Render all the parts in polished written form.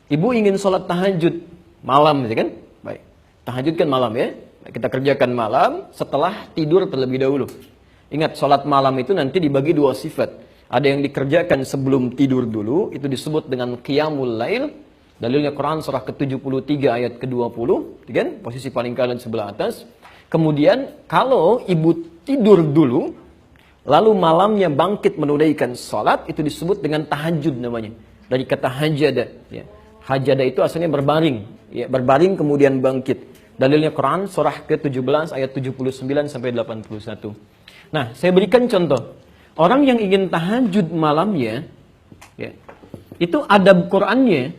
Ibu ingin sholat tahajud malam, ya kan? Baik. Tahajud kan malam ya. Kita kerjakan malam setelah tidur terlebih dahulu. Ingat, sholat malam itu nanti dibagi dua sifat. Ada yang dikerjakan sebelum tidur dulu, itu disebut dengan qiyamul lail. Dalilnya Quran surah ke-73 ayat ke-20, kan? Posisi paling kanan sebelah atas. Kemudian kalau ibu tidur dulu, lalu malamnya bangkit menunaikan sholat, itu disebut dengan tahajud namanya. Dari kata hajada. Ya. Hajada itu asalnya berbaring. Ya, berbaring kemudian bangkit. Dalilnya Quran surah ke-17 ayat 79 sampai 81. Nah, saya berikan contoh. Orang yang ingin tahajud malamnya, ya, itu adab Qurannya,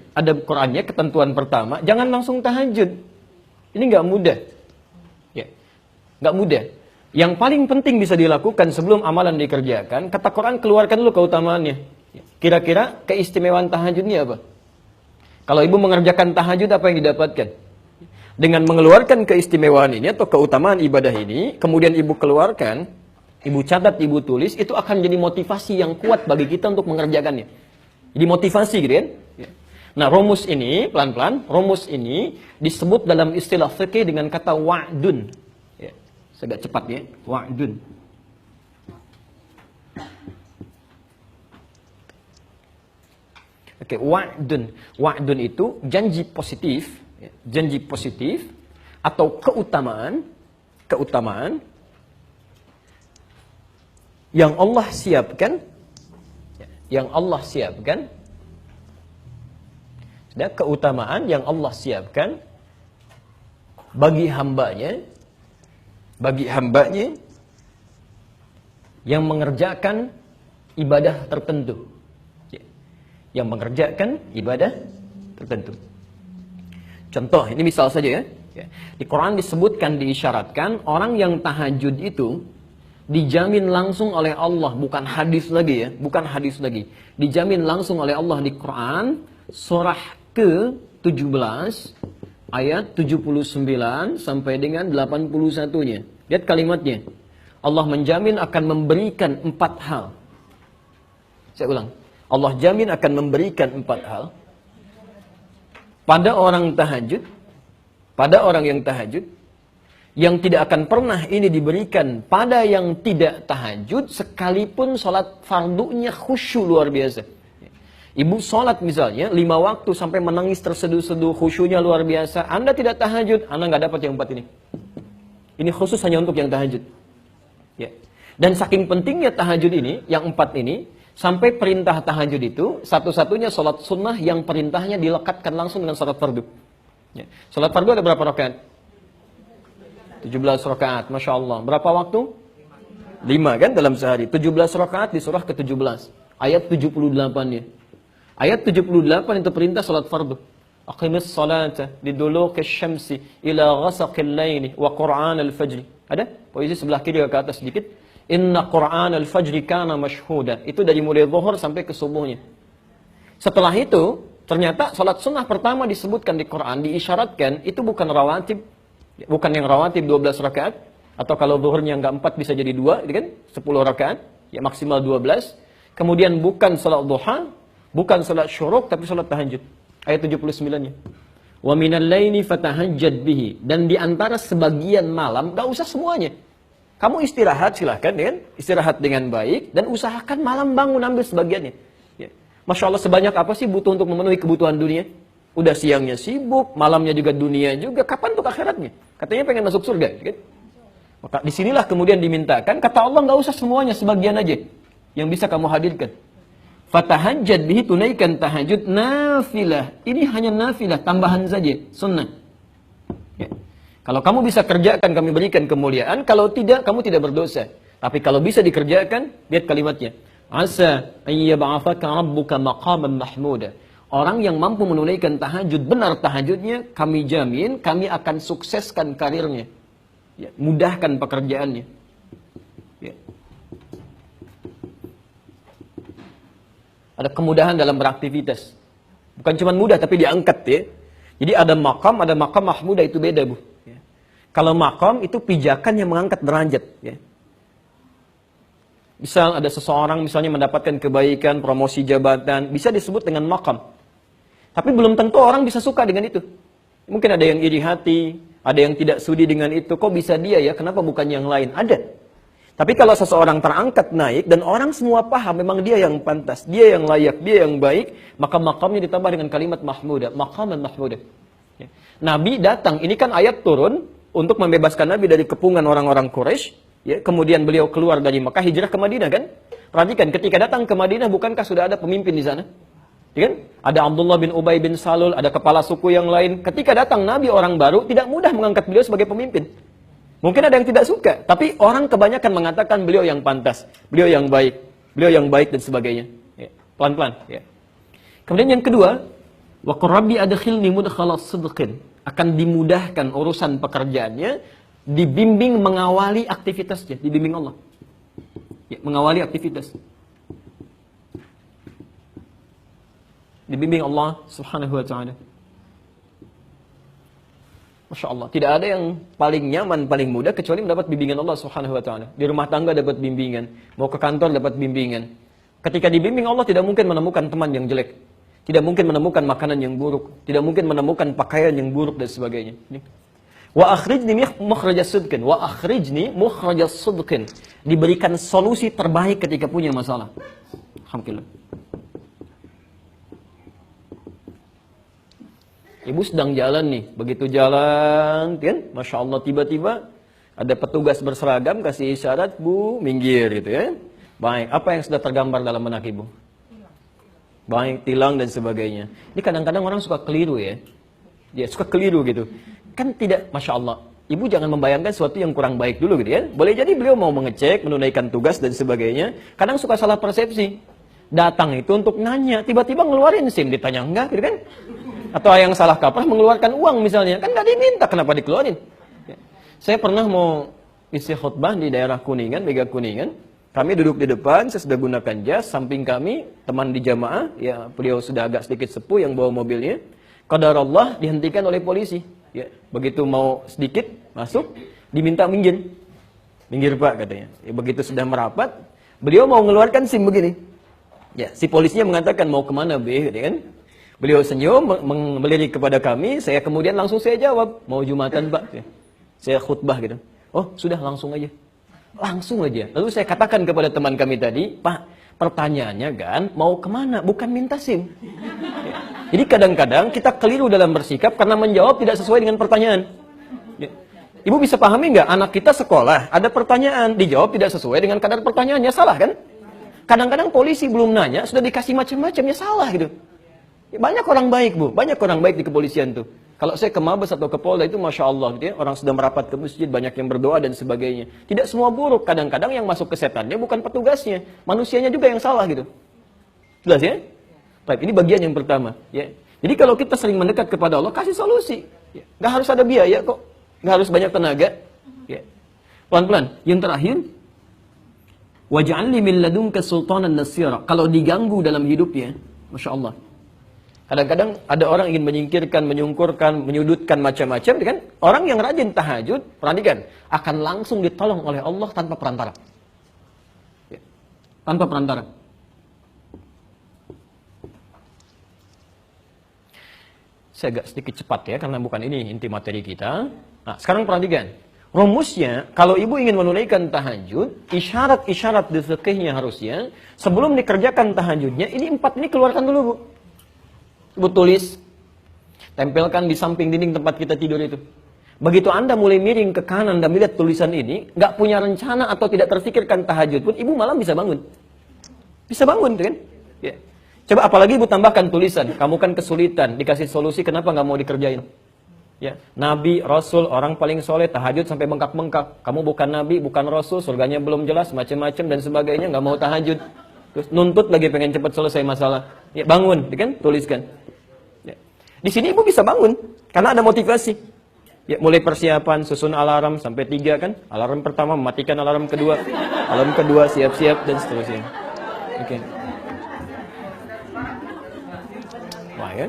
ketentuan pertama, jangan langsung tahajud. Ini nggak mudah. Ya, nggak mudah. Yang paling penting bisa dilakukan sebelum amalan dikerjakan, kata Quran keluarkan dulu keutamaannya. Kira-kira keistimewaan tahajudnya apa? Kalau ibu mengerjakan tahajud, apa yang didapatkan? Dengan mengeluarkan keistimewaan ini atau keutamaan ibadah ini, kemudian ibu keluarkan, ibu catat, ibu tulis, itu akan jadi motivasi yang kuat bagi kita untuk mengerjakannya. Jadi motivasi gitu kan? Nah, rumus ini, pelan-pelan, rumus ini disebut dalam istilah fikih dengan kata wa'dun. Ya, agak cepat ya, wa'dun. Oke, wa'dun. Wa'dun itu janji positif, ya, janji positif atau keutamaan yang Allah siapkan, ada keutamaan yang Allah siapkan bagi hambanya yang mengerjakan ibadah tertentu. Yang mengerjakan ibadah tertentu. Contoh, ini misal saja ya. Di Quran disebutkan, diisyaratkan, orang yang tahajud itu dijamin langsung oleh Allah, bukan hadis lagi ya, bukan hadis lagi. Dijamin langsung oleh Allah di Quran, surah ke-17, ayat 79 sampai dengan 81-nya. Lihat kalimatnya. Allah menjamin akan memberikan 4 hal. Saya ulang. Allah jamin akan memberikan 4 hal pada orang yang tahajud, yang tidak akan pernah ini diberikan pada yang tidak tahajud, sekalipun sholat fardunya khusyuk luar biasa. Ibu sholat misalnya 5 waktu sampai menangis terseduh-seduh, khusyuknya luar biasa, Anda tidak tahajud, Anda nggak dapat yang 4 ini. Ini khusus hanya untuk yang tahajud. Ya. Dan saking pentingnya tahajud ini, yang 4 ini, sampai perintah tahajud itu satu-satunya sholat sunnah yang perintahnya dilekatkan langsung dengan sholat fardu. Ya. Sholat fardu ada berapa rakaat? 17 rakaat, Masya Allah. Berapa waktu? 5 kan dalam sehari. 17 rakaat di surah ke-17. Ayat 78-nya. Ayat 78 itu perintah sholat fardu. Aqimis salata liduluki syamsi ila ghasaqil laili wa qur'an al-fajri. Ada? Posisi sebelah kiri ke atas sedikit. Inna Qur'an al-fajri kana mashhuda. Itu dari mulai zuhur sampai ke subuhnya. Setelah itu, ternyata salat sunnah pertama disebutkan di Quran, diisyaratkan, itu bukan rawatib. Bukan yang rawatib 12 rakaat. Atau kalau zuhurnya enggak 4 bisa jadi 2, kan? 10 rakaat. Ya maksimal 12. Kemudian bukan salat duha, bukan salat syuruk, tapi salat tahajud. Ayat 79-nya. Wa minal laili fatahajjad bihi. Dan di antara sebagian malam, enggak usah semuanya. Kamu istirahat silahkan, kan? Istirahat dengan baik dan usahakan malam bangun ambil sebagiannya. Ya. Masya Allah, sebanyak apa sih butuh untuk memenuhi kebutuhan dunia? Udah siangnya sibuk, malamnya juga dunia juga. Kapan untuk akhiratnya? Katanya pengen masuk surga, kan? Maka disinilah kemudian dimintakan, kata Allah nggak usah semuanya, sebagian aja yang bisa kamu hadirkan. Fatahajjad bihi, tunaikan tahajud nafilah. Ini hanya nafilah, tambahan saja, sunnah. Ya. Kalau kamu bisa kerjakan, kami berikan kemuliaan. Kalau tidak, kamu tidak berdosa. Tapi kalau bisa dikerjakan, lihat kalimatnya. Asa ayyab'afaka rabbuka maqaman mahmuda. Orang yang mampu menunaikan tahajud, benar tahajudnya, kami jamin, kami akan sukseskan karirnya. Ya, mudahkan pekerjaannya. Ya. Ada kemudahan dalam beraktivitas. Bukan cuma mudah, tapi diangkat ya. Jadi ada maqam mahmuda, itu beda Bu. Kalau maqam itu pijakan yang mengangkat derajat. Ya. Misal ada seseorang misalnya mendapatkan kebaikan, promosi jabatan, bisa disebut dengan maqam. Tapi belum tentu orang bisa suka dengan itu. Mungkin ada yang iri hati, ada yang tidak sudi dengan itu. Kok bisa dia ya? Kenapa bukan yang lain? Ada. Tapi kalau seseorang terangkat naik dan orang semua paham memang dia yang pantas, dia yang layak, dia yang baik, maka makamnya ditambah dengan kalimat mahmudah, maqaman mahmudah. Ya. Nabi datang, ini kan ayat turun untuk membebaskan Nabi dari kepungan orang-orang Quraisy. Ya, kemudian beliau keluar dari Mekah, hijrah ke Madinah kan? Perhatikan, ketika datang ke Madinah, bukankah sudah ada pemimpin di sana? Ya kan? Ada Abdullah bin Ubay bin Salul, ada kepala suku yang lain. Ketika datang Nabi orang baru, tidak mudah mengangkat beliau sebagai pemimpin. Mungkin ada yang tidak suka, tapi orang kebanyakan mengatakan beliau yang pantas, beliau yang baik dan sebagainya. Ya, pelan-pelan. Ya. Kemudian yang kedua, wa qur rabbi adkhilni mudkhalas sidqin, akan dimudahkan urusan pekerjaannya, dibimbing mengawali aktivitasnya, dibimbing Allah. Ya, mengawali aktivitas. Dibimbing Allah Subhanahu wa taala. Masya Allah, tidak ada yang paling nyaman, paling mudah kecuali mendapat bimbingan Allah Subhanahu wa taala. Di rumah tangga dapat bimbingan, mau ke kantor dapat bimbingan. Ketika dibimbing Allah tidak mungkin menemukan teman yang jelek. Tidak mungkin menemukan makanan yang buruk, tidak mungkin menemukan pakaian yang buruk dan sebagainya. Wa akhrijni mukhrajas sidqin, wa akhrijni mukhrajas sidqin. Diberikan solusi terbaik ketika punya masalah. Alhamdulillah. Ibu sedang jalan nih, begitu jalan, kan? Masya Allah, tiba-tiba ada petugas berseragam kasih isyarat, Bu, minggir gitu ya. Baik, apa yang sudah tergambar dalam benak Ibu? Baik, tilang dan sebagainya. Ini kadang-kadang orang suka keliru ya. Ya, suka keliru gitu. Kan tidak, Masya Allah, Ibu jangan membayangkan sesuatu yang kurang baik dulu gitu ya. Boleh jadi beliau mau mengecek, menunaikan tugas dan sebagainya. Kadang suka salah persepsi. Datang itu untuk nanya, tiba-tiba ngeluarin SIM, ditanya enggak gitu kan. Atau yang salah kaprah mengeluarkan uang misalnya, kan nggak diminta, kenapa dikeluarin? Ya. Saya pernah mau isi khutbah di daerah Kuningan, Mega Kuningan. Kami duduk di depan, saya sudah gunakan jas, samping kami teman di jamaah, ya beliau sudah agak sedikit sepuh yang bawa mobilnya. Qadarullah dihentikan oleh polisi. Ya, begitu mau sedikit masuk, diminta minggir. Minggir Pak katanya. Ya, begitu sudah merapat, beliau mau mengeluarkan SIM begini. Ya, si polisinya mengatakan mau kemana be, gitu kan? Beliau senyum, melirik kepada kami, saya kemudian langsung saya jawab, mau Jumatan Pak. Saya khutbah gitu. Oh sudah langsung aja. Langsung aja. Lalu saya katakan kepada teman kami tadi, Pak, pertanyaannya kan, mau kemana? Bukan minta SIM. Jadi kadang-kadang kita keliru dalam bersikap karena menjawab tidak sesuai dengan pertanyaan. Ibu bisa pahami nggak? Anak kita sekolah, ada pertanyaan, dijawab tidak sesuai dengan kadar pertanyaannya, salah kan? Kadang-kadang polisi belum nanya, sudah dikasih macam-macam, ya salah gitu. Banyak orang baik Bu, banyak orang baik di kepolisian tuh. Kalau saya ke Mabes atau ke Polda itu Masya Allah gitu ya, orang sudah merapat ke masjid, banyak yang berdoa dan sebagainya. Tidak semua buruk, kadang-kadang yang masuk ke setannya bukan petugasnya, manusianya juga yang salah gitu. Jelas ya? Baik, ini bagian yang pertama ya. Jadi kalau kita sering mendekat kepada Allah, kasih solusi ya. Gak harus ada biaya kok, gak harus banyak tenaga ya. Pelan-pelan. Yang terakhir, waj'alni min ladunka sultanan nasira. Kalau diganggu dalam hidupnya, Masya Allah, kadang-kadang ada orang ingin menyingkirkan, menyungkurkan, menyudutkan macam-macam, kan? Orang yang rajin tahajud, perhatikan, akan langsung ditolong oleh Allah tanpa perantara. Ya. Tanpa perantara. Saya agak sedikit cepat ya, karena bukan ini inti materi kita. Nah, sekarang perhatikan. Rumusnya, kalau ibu ingin menunaikan tahajud, isyarat-isyarat di fikihnya harusnya, sebelum dikerjakan tahajudnya, ini 4 ini keluarkan dulu Bu. Ibu tulis, tempelkan di samping dinding tempat kita tidur itu. Begitu Anda mulai miring ke kanan dan melihat tulisan ini, nggak punya rencana atau tidak terfikirkan tahajud pun, ibu malam bisa bangun. Bisa bangun, kan? Ya. Coba apalagi ibu tambahkan tulisan, kamu kan kesulitan, dikasih solusi, kenapa nggak mau dikerjain? Ya. Nabi, Rasul, orang paling soleh, tahajud sampai bengkak-bengkak. Kamu bukan Nabi, bukan Rasul, surganya belum jelas, macam-macam dan sebagainya, nggak mau tahajud. Terus nuntut lagi pengen cepat selesai masalah. Ya, bangun, kan? Tuliskan. Di sini ibu bisa bangun, karena ada motivasi. Ya, mulai persiapan, susun alarm sampai 3 kan. Alarm pertama, mematikan alarm kedua. Alarm kedua, siap-siap, dan seterusnya. Oke. Wah ya.